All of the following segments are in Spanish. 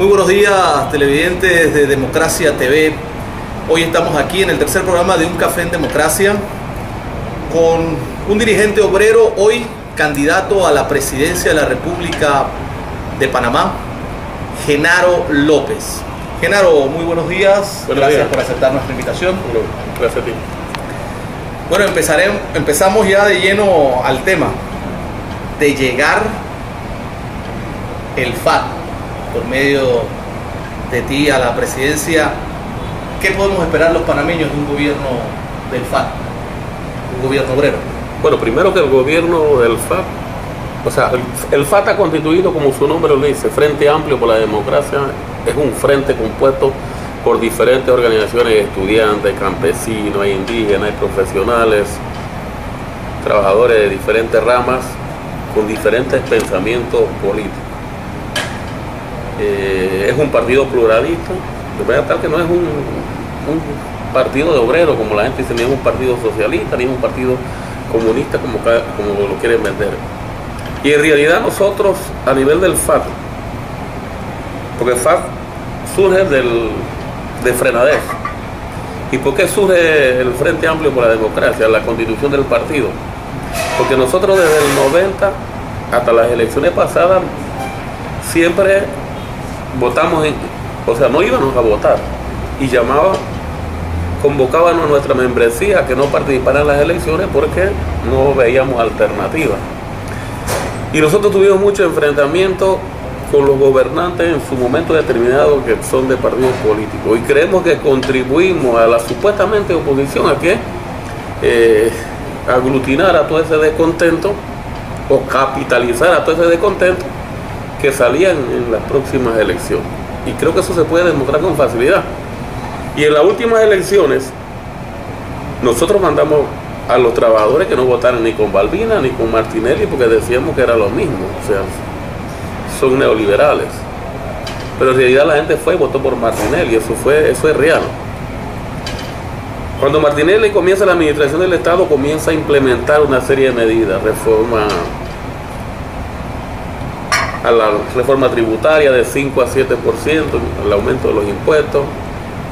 Muy buenos días, televidentes de Democracia TV. Hoy estamos aquí en el tercer programa de Un Café en Democracia con un dirigente obrero, hoy candidato a la presidencia de la República de Panamá, Genaro López. Genaro, muy buenos días. Gracias por aceptar nuestra invitación. Gracias a ti. Bueno, empezamos ya de lleno al tema de llegar el FAT por medio de ti a la presidencia. ¿Qué podemos esperar los panameños de un gobierno del FAT, un gobierno obrero? Bueno, primero que el gobierno del FAT, o sea, el FAT ha constituido, como su nombre lo dice, Frente Amplio por la Democracia. Es un frente compuesto por diferentes organizaciones, estudiantes, campesinos, hay indígenas, hay profesionales, trabajadores de diferentes ramas con diferentes pensamientos políticos. Es un partido pluralista, de manera tal que no es un partido de obreros, como la gente dice, ni es un partido socialista, ni es un partido comunista, como lo quieren vender. Y en realidad nosotros, a nivel del FAT, porque el FAT surge de Frenadez. ¿Y por qué surge el Frente Amplio por la Democracia, la constitución del partido? Porque nosotros desde el 90 hasta las elecciones pasadas siempre votamos, o sea, no íbamos a votar y convocábamos a nuestra membresía a que no participara en las elecciones porque no veíamos alternativa. Y nosotros tuvimos mucho enfrentamiento con los gobernantes en su momento determinado, que son de partidos políticos, y creemos que contribuimos a la supuestamente oposición a que aglutinara todo ese descontento o capitalizara todo ese descontento que salían en las próximas elecciones. Y creo que eso se puede demostrar con facilidad. Y en las últimas elecciones nosotros mandamos a los trabajadores que no votaran ni con Balbina ni con Martinelli, porque decíamos que era lo mismo, o sea, son neoliberales. Pero en realidad la gente fue y votó por Martinelli, eso es real. Cuando Martinelli comienza la administración del Estado, comienza a implementar una serie de medidas, a la reforma tributaria de 5 a 7%, el aumento de los impuestos,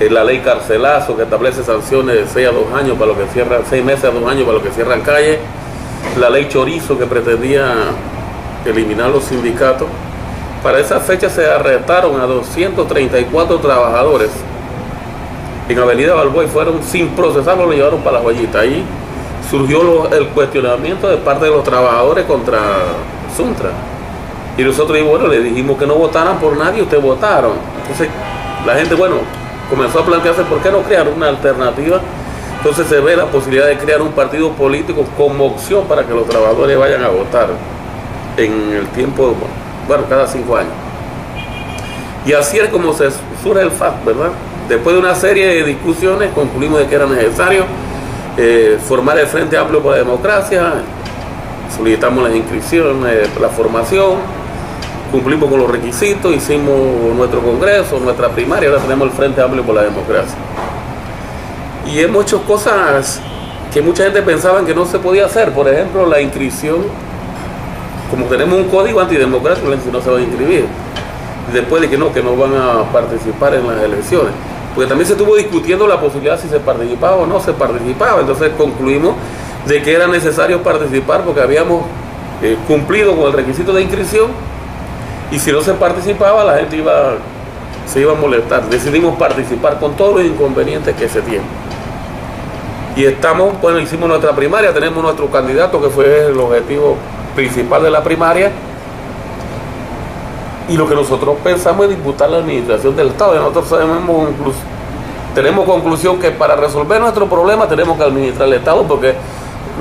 la ley Carcelazo, que establece sanciones de 6 a 2 años para los que cierran, 6 meses a 2 años para los que cierran calles, la ley Chorizo, que pretendía eliminar los sindicatos. Para esa fecha se arrestaron a 234 trabajadores en Avenida Balboa y fueron sin procesarlo, lo llevaron para la joyita. Ahí surgió el cuestionamiento de parte de los trabajadores contra Suntra. Y nosotros le dijimos que no votaran por nadie, ustedes votaron. Entonces la gente, comenzó a plantearse por qué no crear una alternativa. Entonces se ve la posibilidad de crear un partido político como opción para que los trabajadores vayan a votar en el tiempo, cada 5 años. Y así es como se surge el FAT, ¿verdad? Después de una serie de discusiones concluimos de que era necesario formar el Frente Amplio por la Democracia, solicitamos las inscripciones, la formación, cumplimos con los requisitos, hicimos nuestro congreso, nuestra primaria, ahora tenemos el Frente Amplio por la Democracia. Y hemos hecho cosas que mucha gente pensaba que no se podía hacer, por ejemplo, la inscripción. Como tenemos un código antidemocrático, la gente no se va a inscribir. Después de que no van a participar en las elecciones. Porque también se estuvo discutiendo la posibilidad si se participaba o no se participaba. Entonces concluimos de que era necesario participar porque habíamos cumplido con el requisito de inscripción. Y si no se participaba, la gente se iba a molestar. Decidimos participar con todos los inconvenientes que se tienen. Y hicimos nuestra primaria, tenemos nuestro candidato que fue el objetivo principal de la primaria, y lo que nosotros pensamos es disputar la administración del Estado. Y nosotros tenemos conclusión que para resolver nuestro problema tenemos que administrar el Estado, porque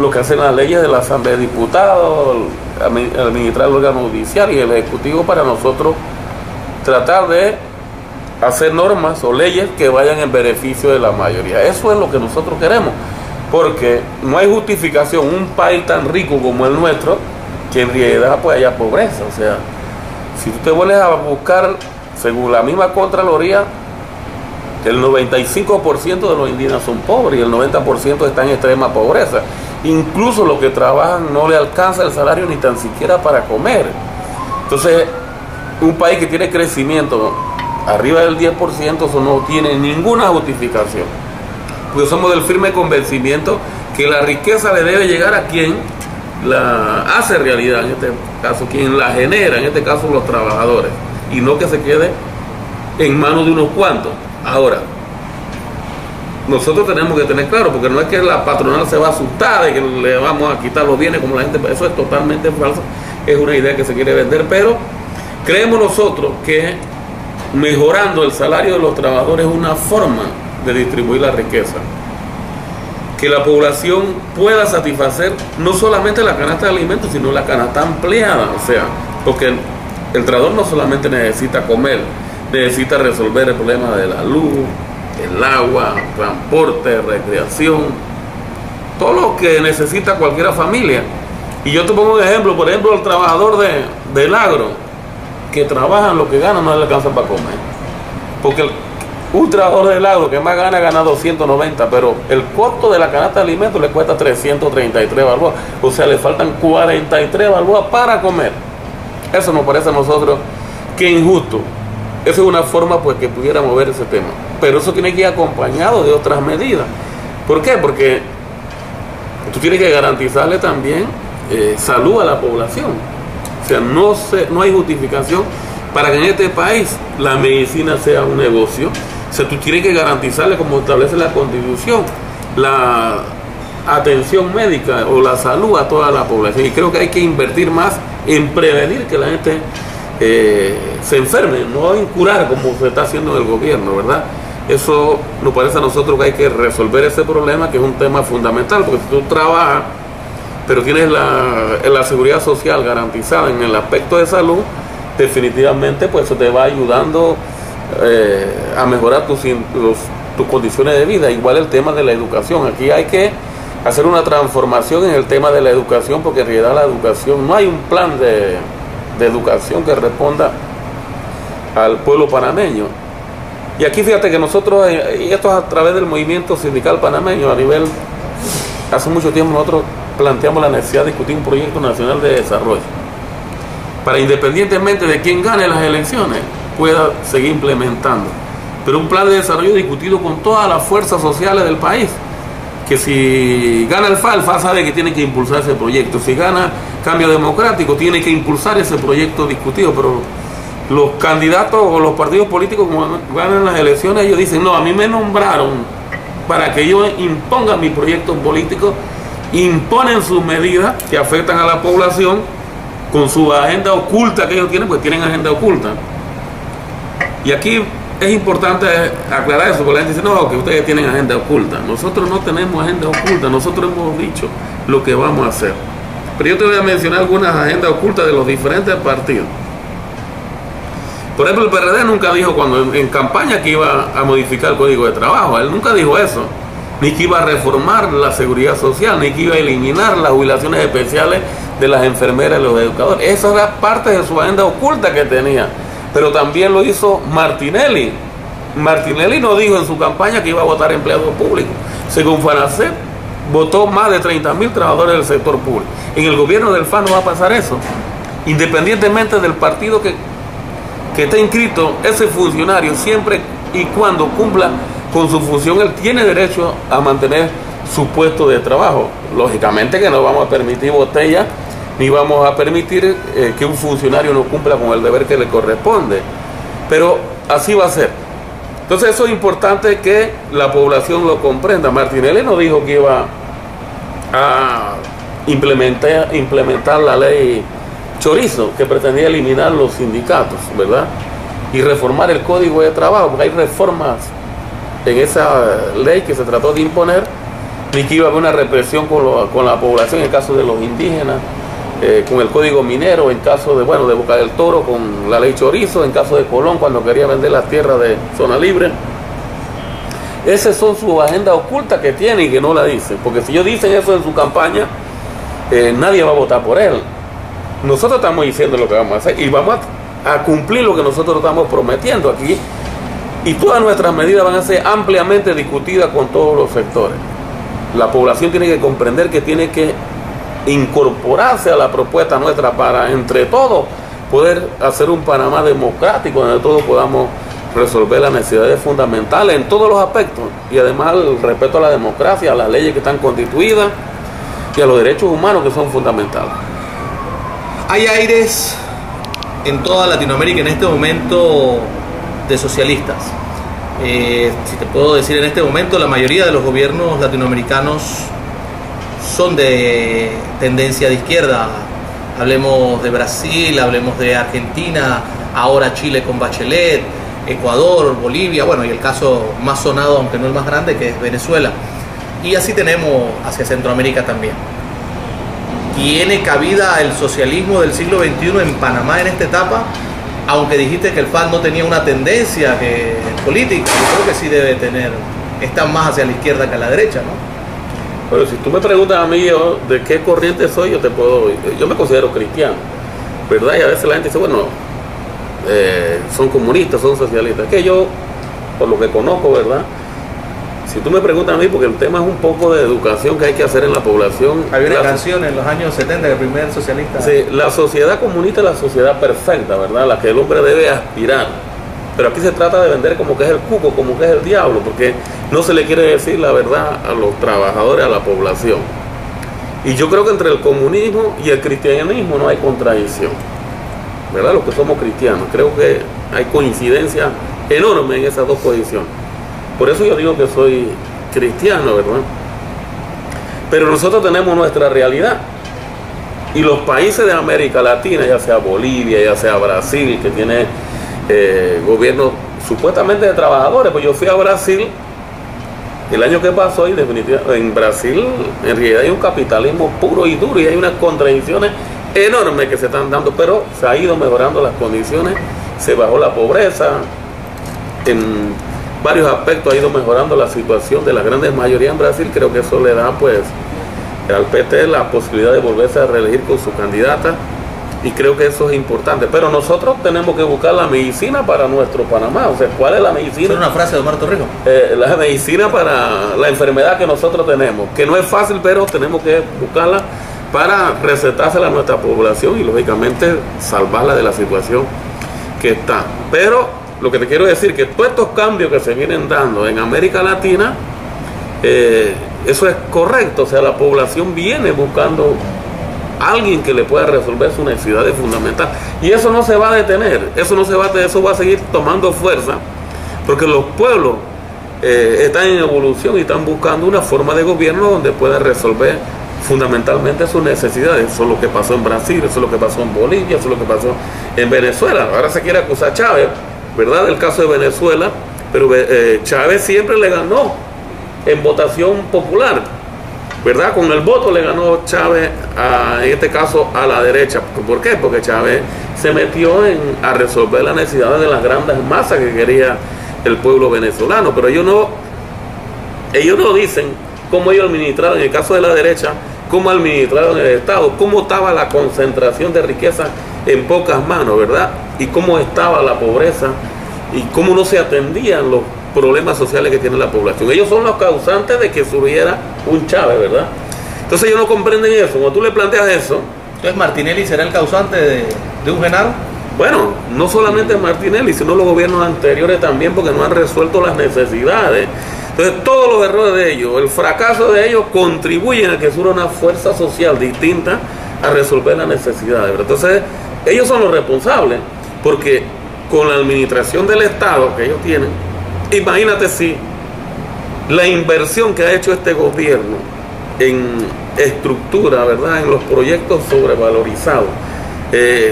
lo que hacen las leyes de la Asamblea de Diputados, administrar el órgano judicial y el Ejecutivo, para nosotros tratar de hacer normas o leyes que vayan en beneficio de la mayoría. Eso es lo que nosotros queremos, porque no hay justificación un país tan rico como el nuestro que en realidad haya pobreza. O sea, si tú te vuelves a buscar, según la misma Contraloría, el 95% de los indígenas son pobres y el 90% está en extrema pobreza. Incluso los que trabajan no le alcanza el salario ni tan siquiera para comer. Entonces, un país que tiene crecimiento arriba del 10%, eso no tiene ninguna justificación. Porque somos del firme convencimiento que la riqueza le debe llegar a quien la hace realidad, en este caso, quien la genera, en este caso los trabajadores, y no que se quede en manos de unos cuantos. Ahora, nosotros tenemos que tener claro, porque no es que la patronal se va a asustar de que le vamos a quitar los bienes como la gente, eso es totalmente falso, es una idea que se quiere vender, pero creemos nosotros que mejorando el salario de los trabajadores es una forma de distribuir la riqueza, que la población pueda satisfacer no solamente la canasta de alimentos, sino la canasta ampliada, o sea, porque el trabajador no solamente necesita comer, necesita resolver el problema de la luz, el agua, transporte, recreación, todo lo que necesita cualquier familia. Y yo te pongo un ejemplo, por ejemplo, el trabajador del agro, que trabaja en lo que gana no le alcanza para comer. Porque un trabajador del agro que más gana 290, pero el costo de la canasta de alimentos le cuesta 333 balboas. O sea, le faltan 43 balboas para comer. Eso nos parece a nosotros que injusto. Eso es una forma pues que pudiera mover ese tema. Pero eso tiene que ir acompañado de otras medidas. ¿Por qué? Porque tú tienes que garantizarle también salud a la población. O sea, no hay justificación para que en este país la medicina sea un negocio. O sea, tú tienes que garantizarle, como establece la Constitución, la atención médica o la salud a toda la población. Y creo que hay que invertir más en prevenir que la gente se enferme, no en curar como se está haciendo en el gobierno, ¿verdad? Eso nos parece a nosotros que hay que resolver ese problema, que es un tema fundamental, porque si tú trabajas, pero tienes la seguridad social garantizada en el aspecto de salud, definitivamente pues eso te va ayudando a mejorar tus condiciones de vida. Igual el tema de la educación, aquí hay que hacer una transformación en el tema de la educación, porque en realidad la educación, no hay un plan de educación que responda al pueblo panameño. Y aquí fíjate que nosotros, y esto es a través del movimiento sindical panameño, hace mucho tiempo nosotros planteamos la necesidad de discutir un proyecto nacional de desarrollo, para independientemente de quién gane las elecciones, pueda seguir implementando. Pero un plan de desarrollo discutido con todas las fuerzas sociales del país, que si gana el FA sabe que tiene que impulsar ese proyecto, si gana Cambio Democrático tiene que impulsar ese proyecto discutido, pero los candidatos o los partidos políticos, como ganan las elecciones, ellos dicen, no, a mí me nombraron para que yo imponga mi proyecto político, imponen sus medidas que afectan a la población con su agenda oculta que ellos tienen, pues tienen agenda oculta. Y aquí es importante aclarar eso, porque la gente dice, no, que ustedes tienen agenda oculta. Nosotros no tenemos agenda oculta, nosotros hemos dicho lo que vamos a hacer. Pero yo te voy a mencionar algunas agendas ocultas de los diferentes partidos. Por ejemplo, el PRD nunca dijo cuando en campaña que iba a modificar el Código de Trabajo, él nunca dijo eso, ni que iba a reformar la seguridad social, ni que iba a eliminar las jubilaciones especiales de las enfermeras y los educadores. Esa era parte de su agenda oculta que tenía. Pero también lo hizo Martinelli. Martinelli no dijo en su campaña que iba a votar empleados públicos. Según FANACEP, votó más de 30.000 trabajadores del sector público. En el gobierno del FA no va a pasar eso. Independientemente del partido que esté inscrito, ese funcionario, siempre y cuando cumpla con su función, él tiene derecho a mantener su puesto de trabajo. Lógicamente que no vamos a permitir botellas, ni vamos a permitir que un funcionario no cumpla con el deber que le corresponde. Pero así va a ser. Entonces eso es importante que la población lo comprenda. Martinelli no dijo que iba a implementar la ley Chorizo, que pretendía eliminar los sindicatos, ¿verdad? Y reformar el Código de Trabajo, porque hay reformas en esa ley que se trató de imponer, ni que iba a haber una represión con la población en el caso de los indígenas, con el Código Minero, en caso de Boca del Toro, con la ley Chorizo, en caso de Colón, cuando quería vender las tierras de zona libre. Esas son sus agendas ocultas que tienen y que no la dicen, porque si ellos dicen eso en su campaña, nadie va a votar por él. Nosotros estamos diciendo lo que vamos a hacer y vamos a cumplir lo que nosotros estamos prometiendo aquí, y todas nuestras medidas van a ser ampliamente discutidas con todos los sectores. La población tiene que comprender que tiene que incorporarse a la propuesta nuestra para entre todos poder hacer un Panamá democrático donde todos podamos resolver las necesidades fundamentales en todos los aspectos, y además el respeto a la democracia, a las leyes que están constituidas y a los derechos humanos que son fundamentales. Hay aires en toda Latinoamérica en este momento de socialistas. Si te puedo decir, en este momento la mayoría de los gobiernos latinoamericanos son de tendencia de izquierda. Hablemos de Brasil, hablemos de Argentina, ahora Chile con Bachelet, Ecuador, Bolivia, bueno, y el caso más sonado, aunque no el más grande, que es Venezuela. Y así tenemos hacia Centroamérica también. ¿Tiene cabida el socialismo del siglo XXI en Panamá en esta etapa? Aunque dijiste que el FAL no tenía una tendencia política, yo creo que sí debe tener. Está más hacia la izquierda que a la derecha, ¿no? Pero si tú me preguntas a mí de qué corriente soy, yo me considero cristiano, ¿verdad? Y a veces la gente dice, bueno, son comunistas, son socialistas. Que yo, por lo que conozco, ¿verdad? Si tú me preguntas a mí, porque el tema es un poco de educación que hay que hacer en la población. Había una canción en los años 70 que el primer socialista... Sí, la sociedad comunista es la sociedad perfecta, ¿verdad? La que el hombre debe aspirar. Pero aquí se trata de vender como que es el cuco, como que es el diablo, porque no se le quiere decir la verdad a los trabajadores, a la población. Y yo creo que entre el comunismo y el cristianismo no hay contradicción, ¿verdad? Los que somos cristianos, creo que hay coincidencia enorme en esas dos posiciones. Por eso yo digo que soy cristiano, ¿verdad? Pero nosotros tenemos nuestra realidad. Y los países de América Latina, ya sea Bolivia, ya sea Brasil, que tiene gobiernos supuestamente de trabajadores, pues yo fui a Brasil el año que pasó y definitivamente en Brasil en realidad hay un capitalismo puro y duro y hay unas contradicciones enormes que se están dando, pero se ha ido mejorando las condiciones, se bajó la pobreza, en varios aspectos ha ido mejorando la situación de la grandes mayoría en Brasil. Creo que eso le da pues al PT la posibilidad de volverse a reelegir con su candidata y creo que eso es importante, pero nosotros tenemos que buscar la medicina para nuestro Panamá. O sea, ¿cuál es la medicina? Es una frase de Omar Torrijos. La medicina para la enfermedad que nosotros tenemos, que no es fácil, pero tenemos que buscarla para recetársela a nuestra población y lógicamente salvarla de la situación que está. Pero lo que te quiero decir que todos estos cambios que se vienen dando en América Latina, eso es correcto. O sea, la población viene buscando alguien que le pueda resolver sus necesidades fundamentales y eso no se va a detener, eso va a seguir tomando fuerza porque los pueblos están en evolución y están buscando una forma de gobierno donde pueda resolver fundamentalmente sus necesidades. Eso es lo que pasó en Brasil, eso es lo que pasó en Bolivia, eso es lo que pasó en Venezuela. Ahora se quiere acusar a Chávez, ¿verdad?, del caso de Venezuela, pero Chávez siempre le ganó en votación popular, ¿verdad? Con el voto le ganó Chávez, en este caso, a la derecha. ¿Por qué? Porque Chávez se metió a resolver las necesidades de las grandes masas que quería el pueblo venezolano. Pero ellos no dicen cómo ellos administraron, en el caso de la derecha, cómo administraron el Estado, cómo estaba la concentración de riqueza en pocas manos, ¿verdad? Y cómo estaba la pobreza y cómo no se atendían los problemas sociales que tiene la población. Ellos son los causantes de que surgiera un Chávez, ¿verdad? Entonces ellos no comprenden eso. Cuando tú le planteas eso... Entonces Martinelli será el causante de un Genaro. Bueno, no solamente Martinelli, sino los gobiernos anteriores también, porque no han resuelto las necesidades. Entonces todos los errores de ellos, el fracaso de ellos, contribuyen a que surja una fuerza social distinta a resolver las necesidades, ¿verdad? Entonces ellos son los responsables, porque con la administración del Estado que ellos tienen, imagínate si la inversión que ha hecho este gobierno en estructura, ¿verdad?, en los proyectos sobrevalorizados,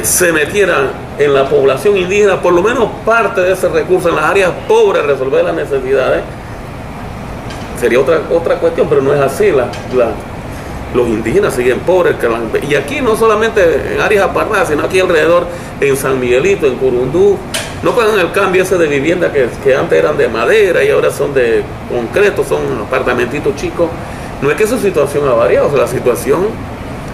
se metiera en la población indígena, por lo menos parte de ese recurso en las áreas pobres, resolver las necesidades, sería otra cuestión, pero no es así. Los indígenas siguen pobres, y aquí no solamente en áreas apartadas, sino aquí alrededor, en San Miguelito, en Curundú, no pagan el cambio ese de vivienda que antes eran de madera y ahora son de concreto, son apartamentitos chicos. No es que su situación ha variado, o sea, la situación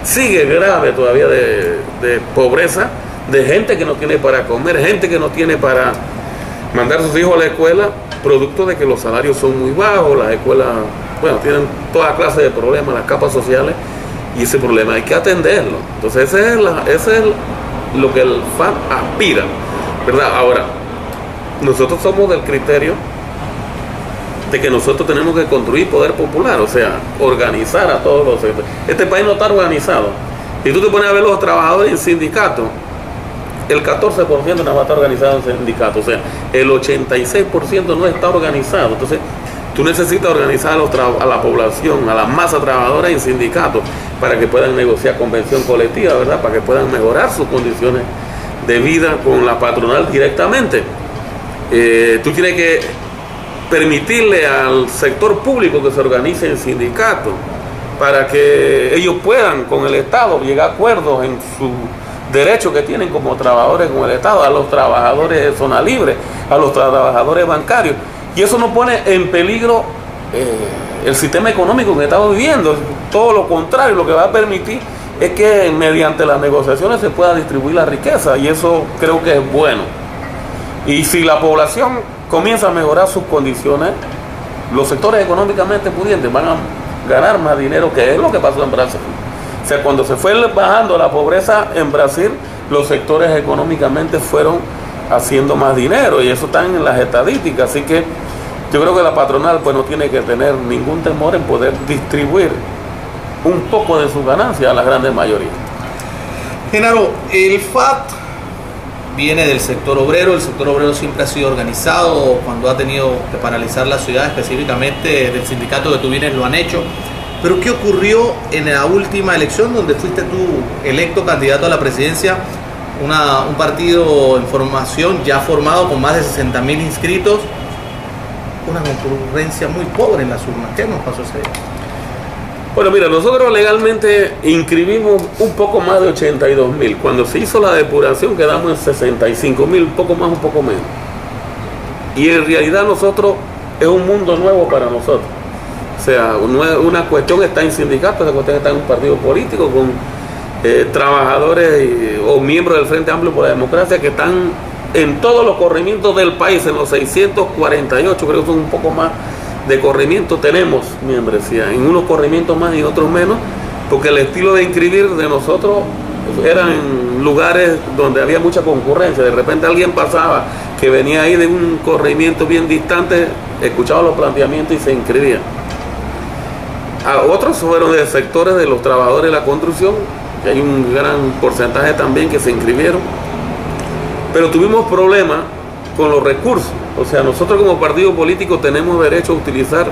sigue grave todavía de pobreza, de gente que no tiene para comer, gente que no tiene para mandar a sus hijos a la escuela, producto de que los salarios son muy bajos, las escuelas, bueno, tienen toda clase de problemas, las capas sociales, y ese problema hay que atenderlo. Entonces ese es lo que el FAL aspira, ¿verdad? Ahora, nosotros somos del criterio de que nosotros tenemos que construir poder popular, o sea, organizar a todos los sectores. Este país no está organizado. Si tú te pones a ver los trabajadores en sindicatos, el 14% nada más está organizado en sindicatos, o sea, el 86% no está organizado. Entonces, tú necesitas organizar a la población, a la masa trabajadora en sindicatos, para que puedan negociar convención colectiva, ¿verdad? Para que puedan mejorar sus condiciones de vida con la patronal directamente. Tú tienes que permitirle al sector público que se organice en sindicatos para que ellos puedan con el Estado llegar a acuerdos en su derechos que tienen como trabajadores con el Estado, a los trabajadores de zona libre, a los trabajadores bancarios. Y eso no pone en peligro el sistema económico que estamos viviendo. Todo lo contrario, lo que va a permitir es que mediante las negociaciones se pueda distribuir la riqueza, y eso creo que es bueno. Y si la población comienza a mejorar sus condiciones, los sectores económicamente pudientes van a ganar más dinero, que es lo que pasó en Brasil. O sea, cuando se fue bajando la pobreza en Brasil, los sectores económicamente fueron haciendo más dinero, y eso está en las estadísticas. Así que yo creo que la patronal pues no tiene que tener ningún temor en poder distribuir un poco de sus ganancias a la grande mayoría. Genaro, el FAT viene del sector obrero. El sector obrero siempre ha sido organizado. Cuando ha tenido que paralizar la ciudad, específicamente del sindicato que tú vienes, lo han hecho. Pero ¿qué ocurrió en la última elección donde fuiste tú electo candidato a la presidencia? Un partido en formación ya formado con más de 60.000 inscritos, una concurrencia muy pobre en las urnas. ¿Qué nos pasó ese día? Bueno, mira, nosotros legalmente inscribimos un poco más de 82.000. Cuando se hizo la depuración quedamos en 65.000, un poco más, un poco menos. Y en realidad nosotros, es un mundo nuevo para nosotros. O sea, una cuestión está en sindicatos, otra cuestión está en un partido político con trabajadores o miembros del Frente Amplio por la Democracia que están en todos los corregimientos del país, en los 648, creo que son un poco más de corregimientos tenemos membresía, en unos corregimientos más y otros menos, porque el estilo de inscribir de nosotros era en lugares donde había mucha concurrencia. De repente alguien pasaba que venía ahí de un corregimiento bien distante, escuchaba los planteamientos y se inscribía. A otros fueron de sectores de los trabajadores de la construcción, que hay un gran porcentaje también que se inscribieron, pero tuvimos problemas con los recursos. O sea, nosotros como partido político tenemos derecho a utilizar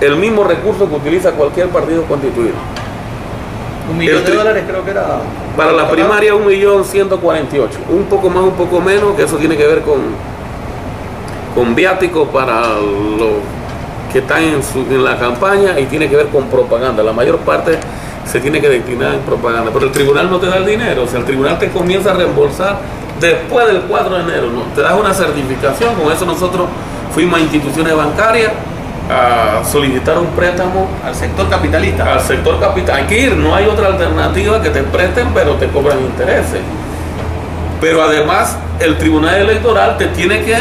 el mismo recurso que utiliza cualquier partido constituido. $1 millón creo que era. Para la primaria 1.148.000, un poco más, un poco menos, que eso tiene que ver con viáticos para los que están en la campaña, y tiene que ver con propaganda. La mayor parte se tiene que destinar en propaganda, pero el tribunal no te da el dinero. O sea, el tribunal te comienza a reembolsar después del 4 de enero, ¿no? Te das una certificación. Con eso nosotros fuimos a instituciones bancarias a solicitar un préstamo al sector capitalista. Al sector capital. Hay que ir, no hay otra alternativa que te presten, pero te cobran intereses. Pero además el tribunal electoral te tiene que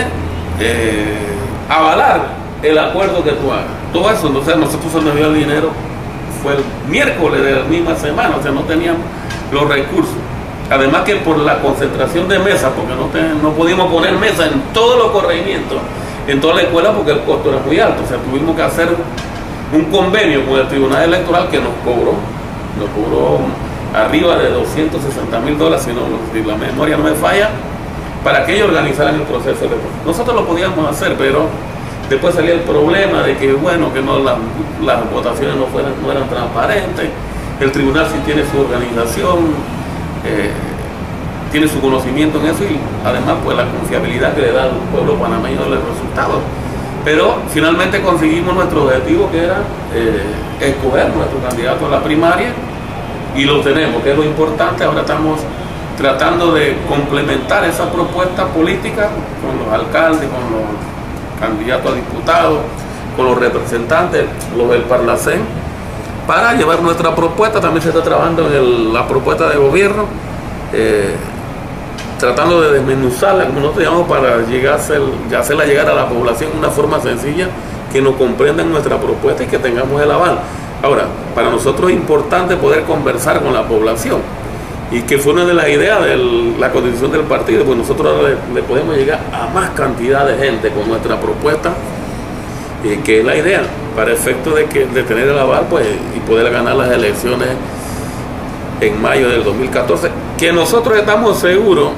avalar el acuerdo que tú hagas. Todo eso, entonces nosotros se nos dio el dinero, fue el miércoles de la misma semana, o sea, no teníamos los recursos. Además que por la concentración de mesas, porque no podíamos poner mesas en todos los corregimientos, en toda la escuela, porque el costo era muy alto. O sea, tuvimos que hacer un convenio con el Tribunal Electoral que nos cobró arriba de $260.000, si la memoria no me falla, para que ellos organizaran el proceso electoral. Nosotros lo podíamos hacer, pero después salía el problema de que, bueno, que no las votaciones no eran transparentes. El tribunal sí tiene su organización, tiene su conocimiento en eso, y además pues la confiabilidad que le da al pueblo panameño de los resultados. Pero finalmente conseguimos nuestro objetivo, que era escoger nuestro candidato a la primaria, y lo tenemos, que es lo importante. Ahora estamos tratando de complementar esa propuesta política con los alcaldes, con los candidatos a diputados, con los representantes, los del Parlacén, para llevar nuestra propuesta. También se está trabajando en la propuesta de gobierno, tratando de desmenuzarla, como nosotros llamamos, para hacerla llegar a la población de una forma sencilla, que nos comprendan nuestra propuesta y que tengamos el aval. Ahora, para nosotros es importante poder conversar con la población, y que fue una de las ideas de la constitución del partido, pues nosotros ahora le podemos llegar a más cantidad de gente con nuestra propuesta, que es la idea, para efecto de tener el aval, pues, y poder ganar las elecciones en mayo del 2014, que nosotros estamos seguros,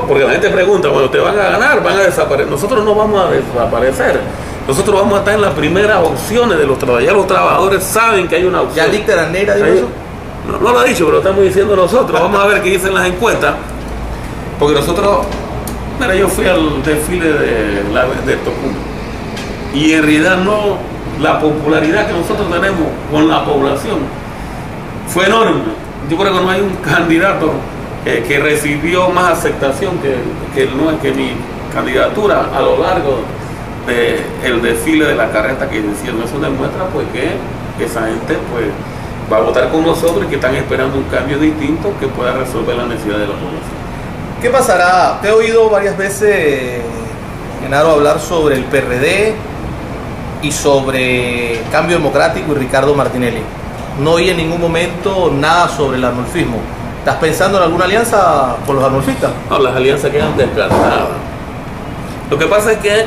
porque la gente pregunta, bueno, ¿te van a ganar? ¿Van a desaparecer? Nosotros no vamos a desaparecer. Nosotros vamos a estar en las primeras opciones de los trabajadores. Ya los trabajadores saben que hay una opción. ¿Ya Lícter Anera dijo eso? No lo ha dicho, pero lo estamos diciendo nosotros. Vamos a ver qué dicen las encuestas. Porque nosotros, mira, yo fui al desfile de Tocumen. Y en realidad no, la popularidad que nosotros tenemos con la población fue enorme. Yo creo que no hay un candidato que recibió más aceptación que mi candidatura a lo largo del desfile de la carreta que hicieron. Eso demuestra pues que esa gente pues va a votar con nosotros y que están esperando un cambio distinto que pueda resolver la necesidad de la población. ¿Qué pasará? Te he oído varias veces, Genaro, hablar sobre el PRD y sobre Cambio Democrático y Ricardo Martinelli. No oí en ningún momento nada sobre el arnulfismo. ¿Estás pensando en alguna alianza con los arnulfistas? No, las alianzas quedan descartadas. Lo que pasa es que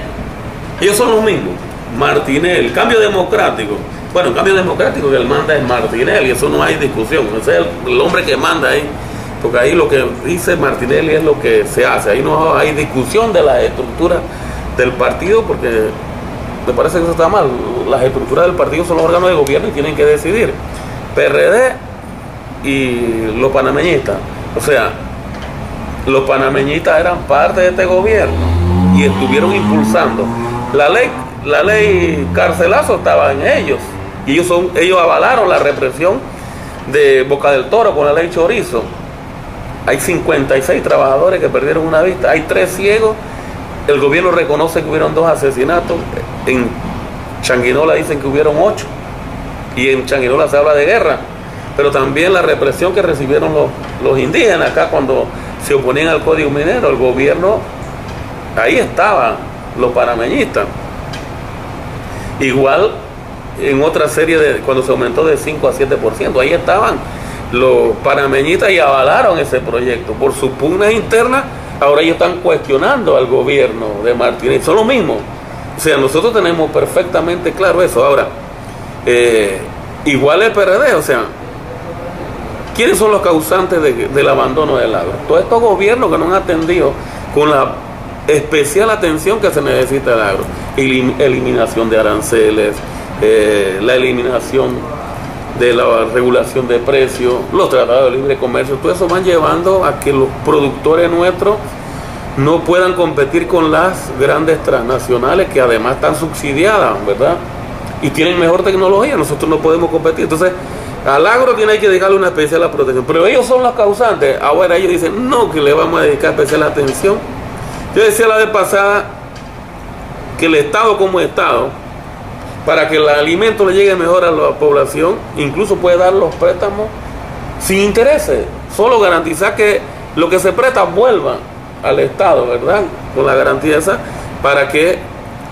ellos son los mismos. Martinelli, Cambio Democrático. Bueno, Cambio Democrático que el manda es Martinelli, eso no hay discusión. Ese es el hombre que manda ahí. Porque ahí lo que dice Martinelli es lo que se hace. Ahí no hay discusión de la estructura del partido, porque me parece que eso está mal. Las estructuras del partido son los órganos de gobierno y tienen que decidir. PRD y los panameñistas. O sea, los panameñistas eran parte de este gobierno y estuvieron impulsando. La ley Carcelazo estaba en ellos. Y ellos avalaron la represión de Boca del Toro con la ley Chorizo. Hay 56 trabajadores que perdieron una vista, hay 3 ciegos. El gobierno reconoce que hubieron 2 asesinatos. En Changuinola dicen que hubieron 8. Y en Changuinola se habla de guerra. Pero también la represión que recibieron los indígenas acá cuando se oponían al Código Minero. El gobierno, ahí estaban los panameñistas. Igual en otra serie cuando se aumentó de 5 a 7%, ahí estaban los panameñistas y avalaron ese proyecto. Por sus pugnas internas, ahora ellos están cuestionando al gobierno de Martínez. Son lo mismo. O sea, nosotros tenemos perfectamente claro eso. Ahora, igual el PRD, o sea, ¿quiénes son los causantes del abandono del agro? Todos estos gobiernos que no han atendido con la especial atención que se necesita el agro. Eliminación de aranceles, la eliminación de la regulación de precios, los tratados de libre comercio, todo eso van llevando a que los productores nuestros no puedan competir con las grandes transnacionales que además están subsidiadas, ¿verdad? Y tienen mejor tecnología, nosotros no podemos competir. Entonces, al agro tiene que dedicarle una especial protección, pero ellos son los causantes. Ahora ellos dicen, no, que le vamos a dedicar especial atención. Yo decía la vez pasada que el Estado como Estado, para que el alimento le llegue mejor a la población, incluso puede dar los préstamos sin intereses, solo garantizar que lo que se presta vuelva al Estado, ¿verdad? Con la garantía esa, para que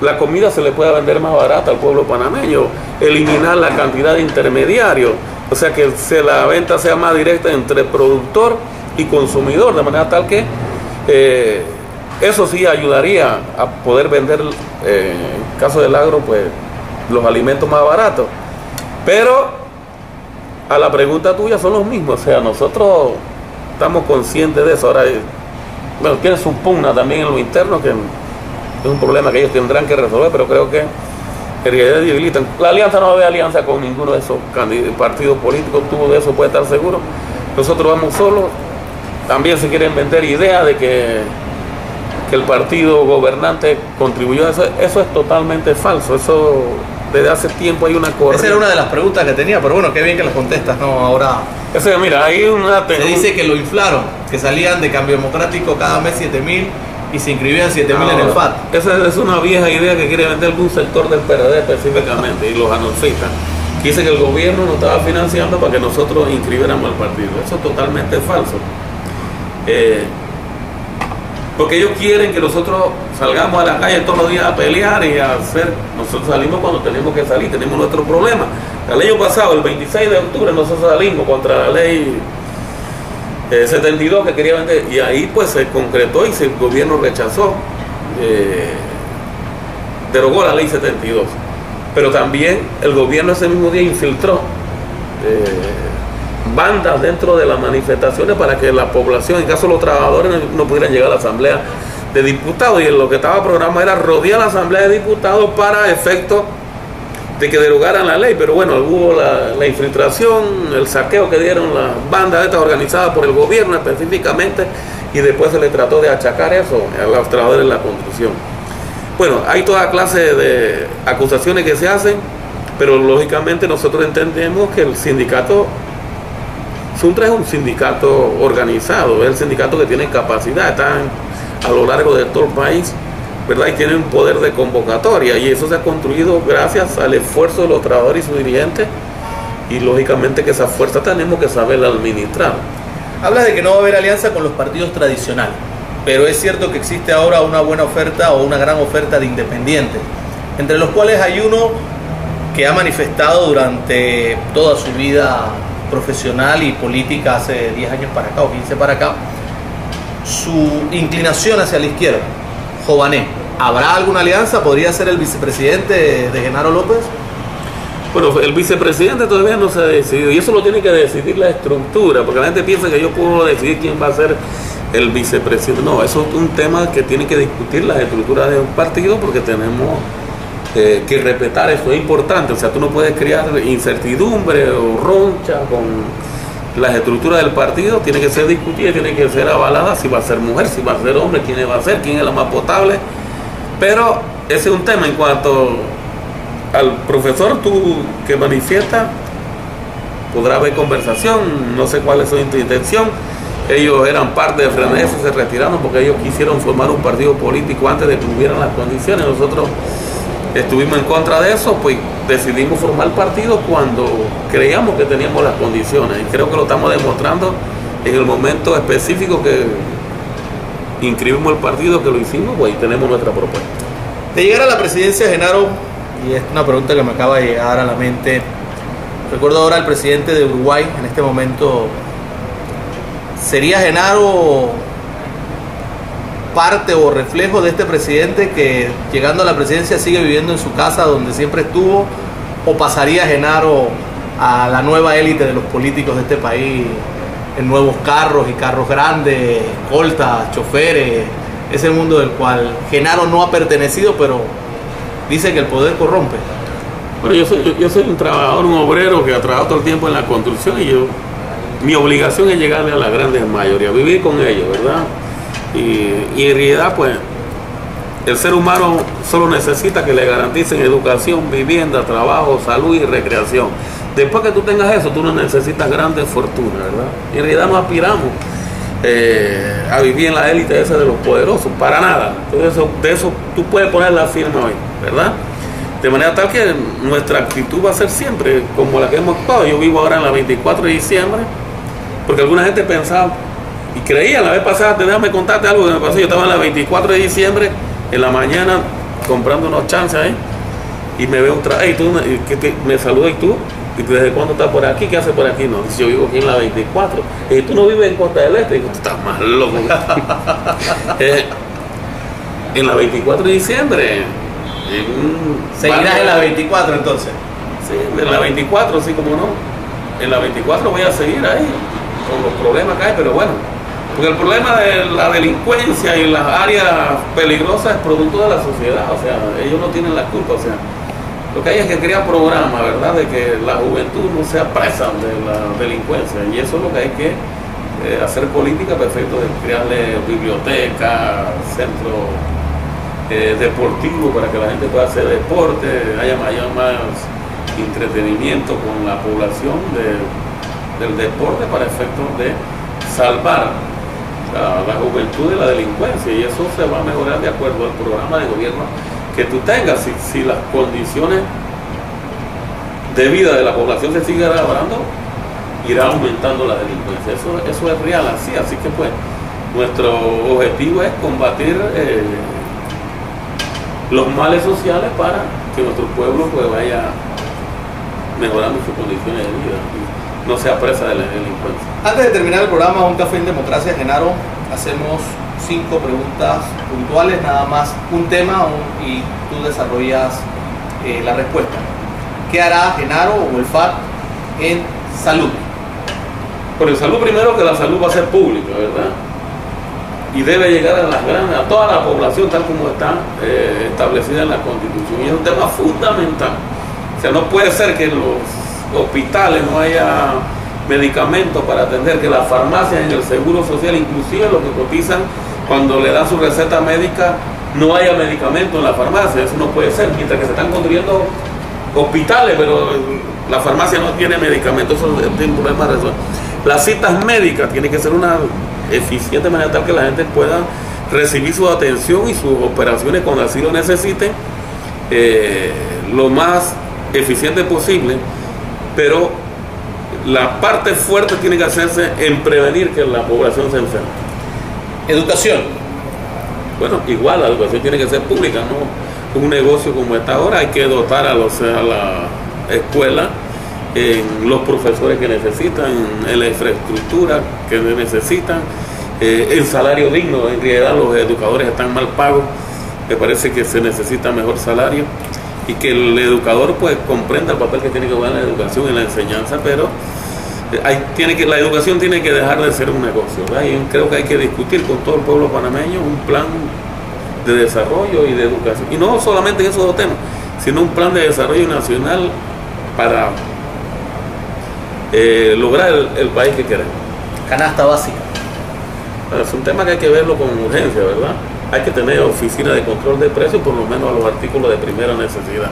la comida se le pueda vender más barata al pueblo panameño, eliminar la cantidad de intermediarios, o sea que la venta sea más directa entre productor y consumidor, de manera tal que eso sí ayudaría a poder vender, en caso del agro, pues los alimentos más baratos. Pero a la pregunta tuya son los mismos, o sea, nosotros estamos conscientes de eso. Ahora, bueno, tienen su pugna también en lo interno, que es un problema que ellos tendrán que resolver, pero creo que en realidad debilitan. La alianza no va a haber alianza con ninguno de esos partidos políticos, tú de eso puedes estar seguro. Nosotros vamos solos. También se quieren vender ideas de que el partido gobernante contribuyó a eso. Eso es totalmente falso. Eso desde hace tiempo hay una corriente. Esa era una de las preguntas que tenía, pero bueno, qué bien que las contestas, ¿no? Ahora mira, hay se dice que lo inflaron, que salían de Cambio Democrático cada mes 7.000 y se inscribían 7.000 en el FAT. Esa es una vieja idea que quiere vender algún sector del PRD específicamente y los anuncistas. Dice que el gobierno nos estaba financiando para que nosotros inscribiéramos al partido. Eso es totalmente falso. Porque ellos quieren que nosotros salgamos a la calle todos los días a pelear y a hacer. Nosotros salimos cuando tenemos que salir, tenemos nuestro problema. El año pasado, el 26 de octubre, nosotros salimos contra la ley 72 que quería vender, y ahí pues se concretó y el gobierno rechazó, derogó la ley 72. Pero también el gobierno ese mismo día infiltró bandas dentro de las manifestaciones para que la población, en caso de los trabajadores, no pudieran llegar a la asamblea de diputados, y lo que estaba programado era rodear la asamblea de diputados para efecto de que derogaran la ley. Pero bueno, hubo la infiltración, el saqueo que dieron las bandas estas organizadas por el gobierno específicamente, y después se le trató de achacar eso a los trabajadores de la construcción. Bueno, hay toda clase de acusaciones que se hacen, pero lógicamente nosotros entendemos que el sindicato Suntra es un sindicato organizado, es el sindicato que tiene capacidad, está a lo largo de todo el país, ¿verdad? Y tiene un poder de convocatoria, y eso se ha construido gracias al esfuerzo de los trabajadores y sus dirigentes, y lógicamente que esa fuerza tenemos que saberla administrar. Hablas de que no va a haber alianza con los partidos tradicionales, pero es cierto que existe ahora una buena oferta o una gran oferta de independientes, entre los cuales hay uno que ha manifestado durante toda su vida profesional y política, hace 10 años para acá o 15 para acá, su inclinación hacia la izquierda, Jované. ¿Habrá alguna alianza? ¿Podría ser el vicepresidente de Genaro López? Bueno, el vicepresidente todavía no se ha decidido, y eso lo tiene que decidir la estructura, porque la gente piensa que yo puedo decidir quién va a ser el vicepresidente. No, eso es un tema que tiene que discutir las estructuras de un partido, porque tenemos que respetar eso, es importante. O sea, tú no puedes crear incertidumbre o roncha con las estructuras del partido, tiene que ser discutida, tiene que ser avalada, si va a ser mujer, si va a ser hombre, quién va a ser, quién es la más potable. Pero ese es un tema. En cuanto al profesor tú que manifiesta, podrá haber conversación, no sé cuál es su intención. Ellos eran parte de Freneso, se retiraron porque ellos quisieron formar un partido político antes de que hubieran las condiciones. Nosotros estuvimos en contra de eso, pues decidimos formar partido cuando creíamos que teníamos las condiciones, y creo que lo estamos demostrando en el momento específico que inscribimos el partido, que lo hicimos, pues y tenemos nuestra propuesta. De llegar a la presidencia, Genaro, y es una pregunta que me acaba de llegar a la mente, recuerdo ahora al presidente de Uruguay en este momento, ¿sería Genaro parte o reflejo de este presidente que llegando a la presidencia sigue viviendo en su casa donde siempre estuvo, o pasaría Genaro a la nueva élite de los políticos de este país en nuevos carros y carros grandes, escoltas, choferes, ese mundo del cual Genaro no ha pertenecido, pero dice que el poder corrompe? Bueno, yo soy un trabajador, un obrero que ha trabajado todo el tiempo en la construcción, y mi obligación es llegarle a la grande mayoría, vivir con ellos, ¿verdad? Y en realidad, pues, el ser humano solo necesita que le garanticen educación, vivienda, trabajo, salud y recreación. Después que tú tengas eso, tú no necesitas grandes fortunas, ¿verdad? Y en realidad no aspiramos a vivir en la élite esa de los poderosos, para nada. Entonces, de eso tú puedes poner la firma hoy, ¿verdad? De manera tal que nuestra actitud va a ser siempre como la que hemos actuado. Yo vivo ahora en la 24 de diciembre, porque alguna gente pensaba y creía, la vez pasada, déjame contarte algo que me pasó. Yo estaba en la 24 de diciembre, en la mañana, comprando unos chances ahí, y me veo un me saluda, ¿y tú? ¿Y tú desde cuándo estás por aquí? ¿Qué haces por aquí? No, dice, yo vivo aquí en la 24. ¿Y tú no vives en Costa del Este? Y digo, tú estás más loco. En la 24 de diciembre. ¿Seguirás en la 24 entonces? Sí, en la 24, sí, como no. En la 24 voy a seguir ahí, con los problemas que hay, pero bueno. Porque el problema de la delincuencia y las áreas peligrosas es producto de la sociedad, o sea, ellos no tienen la culpa, o sea, lo que hay es que crear programas, ¿verdad?, de que la juventud no sea presa de la delincuencia, y eso es lo que hay que hacer política perfecto, de crearle bibliotecas, centros deportivos para que la gente pueda hacer deporte, haya más entretenimiento con la población del deporte para efectos de salvar la juventud de la delincuencia, y eso se va a mejorar de acuerdo al programa de gobierno que tú tengas. Si las condiciones de vida de la población se siguen agravando, irá aumentando la delincuencia. Eso es real, así que pues nuestro objetivo es combatir los males sociales para que nuestro pueblo pues vaya mejorando sus condiciones de vida. no sea presa de la delincuencia. Antes de terminar el programa Un Café en Democracia, Genaro, hacemos 5 preguntas puntuales, nada más un tema y tú desarrollas la respuesta. ¿Qué hará Genaro o el FAT en salud? Por el salud, primero, que la salud va a ser pública, ¿verdad? Y debe llegar a toda la población tal como está establecida en la Constitución. Y es un tema fundamental. O sea, no puede ser que en los hospitales no haya medicamentos para atender, que las farmacias en el Seguro Social, inclusive los que cotizan, cuando le dan su receta médica, no haya medicamentos en la farmacia. Eso no puede ser, mientras que se están construyendo hospitales, pero la farmacia no tiene medicamentos. Eso es un problema resuelto. Las citas médicas tienen que ser una eficiente manera tal que la gente pueda recibir su atención y sus operaciones cuando así lo necesiten, lo más eficiente posible, pero la parte fuerte tiene que hacerse en prevenir que la población se enferme. Educación. Bueno, igual la educación tiene que ser pública, no un negocio como está ahora. Hay que dotar a la escuela en los profesores que necesitan, en la infraestructura que necesitan, el salario digno. En realidad los educadores están mal pagos, me parece que se necesita mejor salario y que el educador pues comprenda el papel que tiene que jugar en la educación, en la enseñanza, pero la educación tiene que dejar de ser un negocio, ¿verdad? Y creo que hay que discutir con todo el pueblo panameño un plan de desarrollo y de educación, y no solamente en esos dos temas, sino un plan de desarrollo nacional para lograr el país que queremos. Canasta básica. Bueno, es un tema que hay que verlo con urgencia, ¿verdad? Hay que tener oficina de control de precios, por lo menos a los artículos de primera necesidad.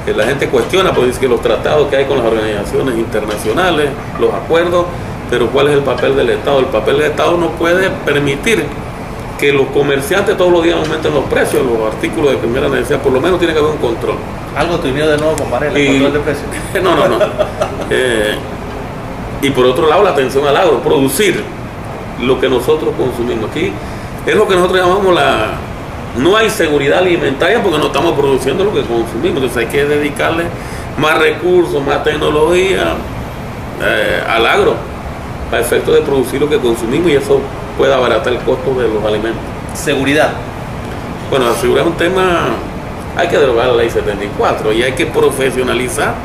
Que la gente cuestiona, porque dice que los tratados que hay con las organizaciones internacionales, los acuerdos, pero ¿cuál es el papel del Estado? El papel del Estado no puede permitir que los comerciantes todos los días aumenten los precios, los artículos de primera necesidad. Por lo menos tiene que haber un control. Algo tuvimos de nuevo con Varela, el control de precios. No. Y por otro lado, la atención al agro, producir lo que nosotros consumimos. Aquí es lo que nosotros llamamos no hay seguridad alimentaria porque no estamos produciendo lo que consumimos. Entonces hay que dedicarle más recursos, más tecnología al agro a efecto de producir lo que consumimos, y eso puede abaratar el costo de los alimentos. Seguridad. Bueno, la seguridad es un tema. Hay que derogar la ley 74 y hay que profesionalizar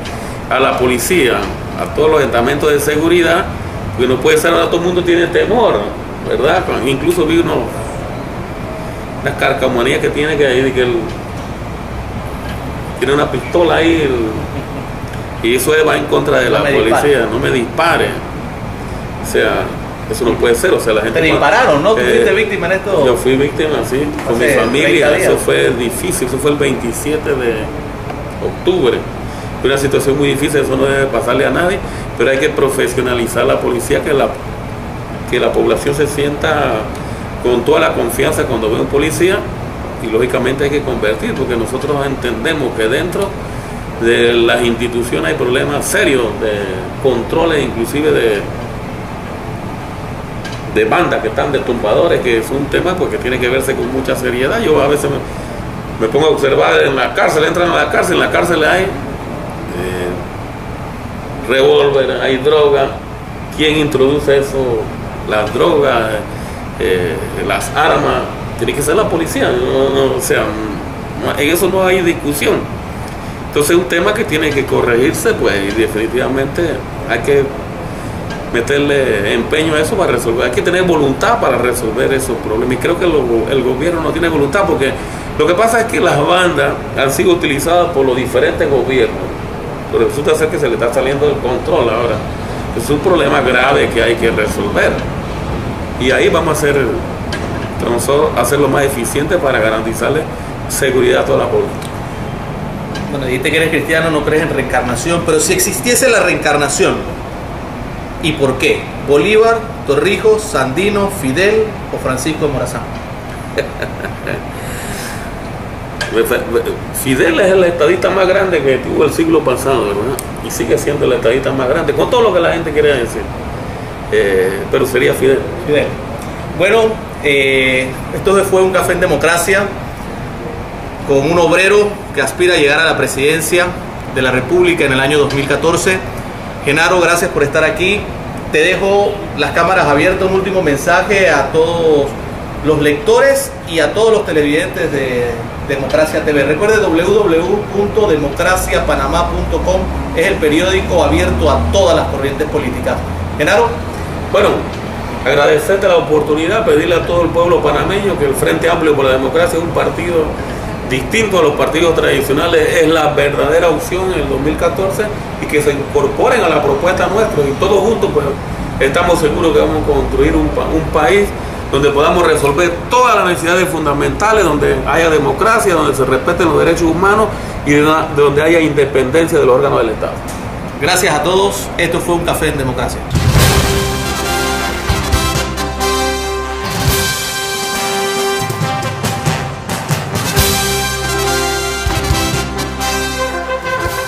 a la policía, a todos los estamentos de seguridad, porque no puede ser ahora todo el mundo tiene temor, ¿verdad? Incluso vi unas carcamonías que tiene tiene una pistola ahí y eso va en contra de la policía. No me dispare. O sea, eso no puede ser. O sea, la gente. Te dispararon, ¿no? ¿Tú fuiste víctima en esto? Yo fui víctima, sí, con mi familia. Eso fue difícil. Eso fue el 27 de octubre. Fue una situación muy difícil. Eso no debe pasarle a nadie. Pero hay que profesionalizar la policía, que la población se sienta con toda la confianza cuando ve un policía, y lógicamente hay que convertir, porque nosotros entendemos que dentro de las instituciones hay problemas serios de controles, inclusive de bandas que están de tumbadores, que es un tema pues que tiene que verse con mucha seriedad. Yo a veces me pongo a observar en la cárcel, entran a la cárcel hay revólver, hay droga. ¿Quién introduce eso? Las drogas, las armas, tiene que ser la policía. O sea, en eso no hay discusión. Entonces es un tema que tiene que corregirse, pues, y definitivamente hay que meterle empeño a eso para resolver. Hay que tener voluntad para resolver esos problemas, y creo que el gobierno no tiene voluntad, porque lo que pasa es que las bandas han sido utilizadas por los diferentes gobiernos, pero resulta ser que se le está saliendo del control ahora. Es un problema grave que hay que resolver, y ahí vamos a hacerlo más eficiente para garantizarle seguridad a toda la población. Bueno, dijiste que eres cristiano, no crees en reencarnación, pero si existiese la reencarnación, ¿y por qué? ¿Bolívar, Torrijos, Sandino, Fidel o Francisco de Morazán? Fidel es el estadista más grande que tuvo el siglo pasado, ¿verdad? Y sigue siendo el estadista más grande, con todo lo que la gente quiere decir. Pero sería Fidel. Bueno, esto fue Un Café en Democracia, con un obrero que aspira a llegar a la presidencia de la República en el año 2014. Genaro, gracias por estar aquí. Te dejo las cámaras abiertas, un último mensaje a todos los lectores y a todos los televidentes de Democracia TV. Recuerde, www.democraciapanamá.com es el periódico abierto a todas las corrientes políticas. Genaro. Bueno, agradecerte la oportunidad, pedirle a todo el pueblo panameño que el Frente Amplio por la Democracia es un partido distinto a los partidos tradicionales, es la verdadera opción en el 2014 y que se incorporen a la propuesta nuestra y todos juntos pues estamos seguros que vamos a construir un país donde podamos resolver todas las necesidades fundamentales, donde haya democracia, donde se respeten los derechos humanos y donde haya independencia de los órganos del Estado. Gracias a todos, esto fue Un Café en Democracia.